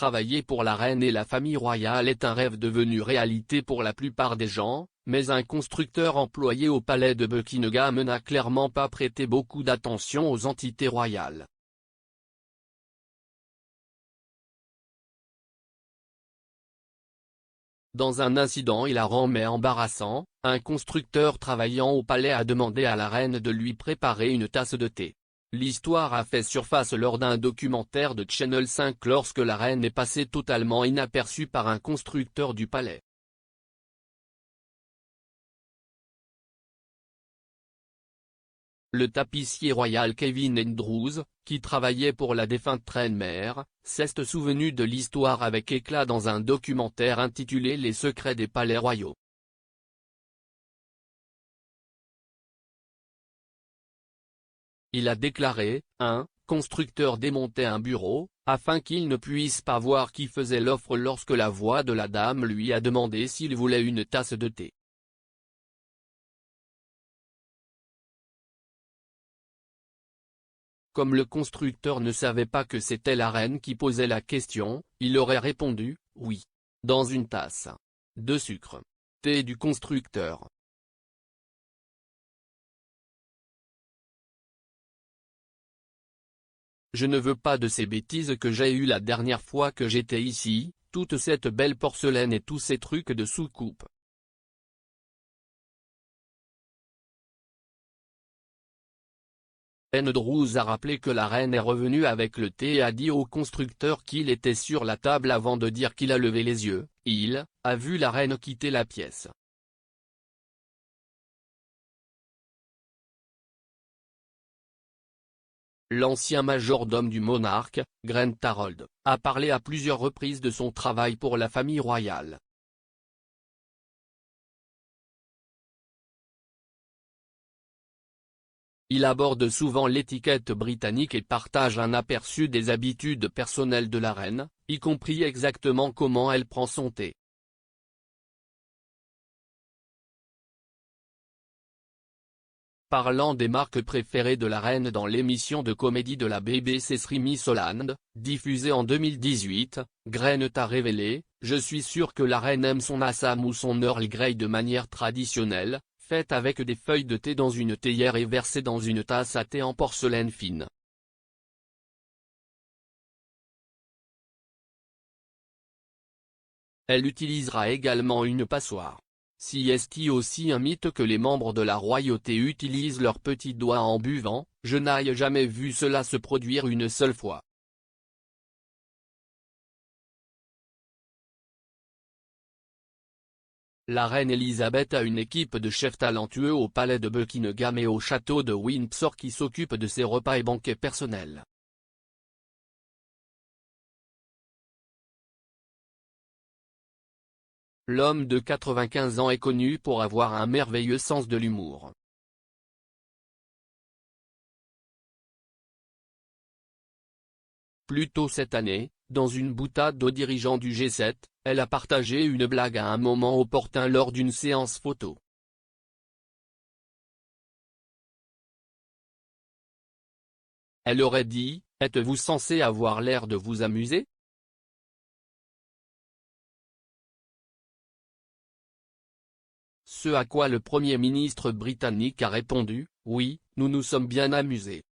Travailler pour la reine et la famille royale est un rêve devenu réalité pour la plupart des gens, mais un constructeur employé au palais de Buckingham n'a clairement pas prêté beaucoup d'attention aux entités royales. Dans un incident hilarant mais embarrassant, un constructeur travaillant au palais a demandé à la reine de lui préparer une tasse de thé. L'histoire a fait surface lors d'un documentaire de Channel 5 lorsque la reine est passée totalement inaperçue par un constructeur du palais. Le tapissier royal Kevin Andrews, qui travaillait pour la défunte reine-mère, s'est souvenu de l'histoire avec éclat dans un documentaire intitulé Les secrets des palais royaux. Il a déclaré, un constructeur démontait un bureau, afin qu'il ne puisse pas voir qui faisait l'offre lorsque la voix de la dame lui a demandé s'il voulait une tasse de thé. Comme le constructeur ne savait pas que c'était la reine qui posait la question, il aurait répondu « oui » dans une tasse de sucre. Thé du constructeur. Je ne veux pas de ces bêtises que j'ai eues la dernière fois que j'étais ici, toute cette belle porcelaine et tous ces trucs de soucoupe. Andrews a rappelé que la reine est revenue avec le thé et a dit au constructeur qu'il était sur la table avant de dire qu'il a levé les yeux. Il a vu la reine quitter la pièce. L'ancien majordome du monarque, Grant Harold, a parlé à plusieurs reprises de son travail pour la famille royale. Il aborde souvent l'étiquette britannique et partage un aperçu des habitudes personnelles de la reine, y compris exactement comment elle prend son thé. Parlant des marques préférées de la reine dans l'émission de comédie de la BBC Miss Holland, diffusée en 2018, Grant a révélé « Je suis sûr que la reine aime son Assam ou son Earl Grey de manière traditionnelle, faite avec des feuilles de thé dans une théière et versée dans une tasse à thé en porcelaine fine. Elle utilisera également une passoire. Si est aussi un mythe que les membres de la royauté utilisent leurs petits doigts en buvant, je n'ai jamais vu cela se produire une seule fois. La reine Elisabeth a une équipe de chefs talentueux au palais de Buckingham et au château de Windsor qui s'occupent de ses repas et banquets personnels. L'homme de 95 ans est connu pour avoir un merveilleux sens de l'humour. Plus tôt cette année, dans une boutade aux dirigeants du G7, elle a partagé une blague à un moment opportun lors d'une séance photo. Elle aurait dit « Êtes-vous censé avoir l'air de vous amuser ? » Ce à quoi le Premier ministre britannique a répondu « Oui, nous nous sommes bien amusés. »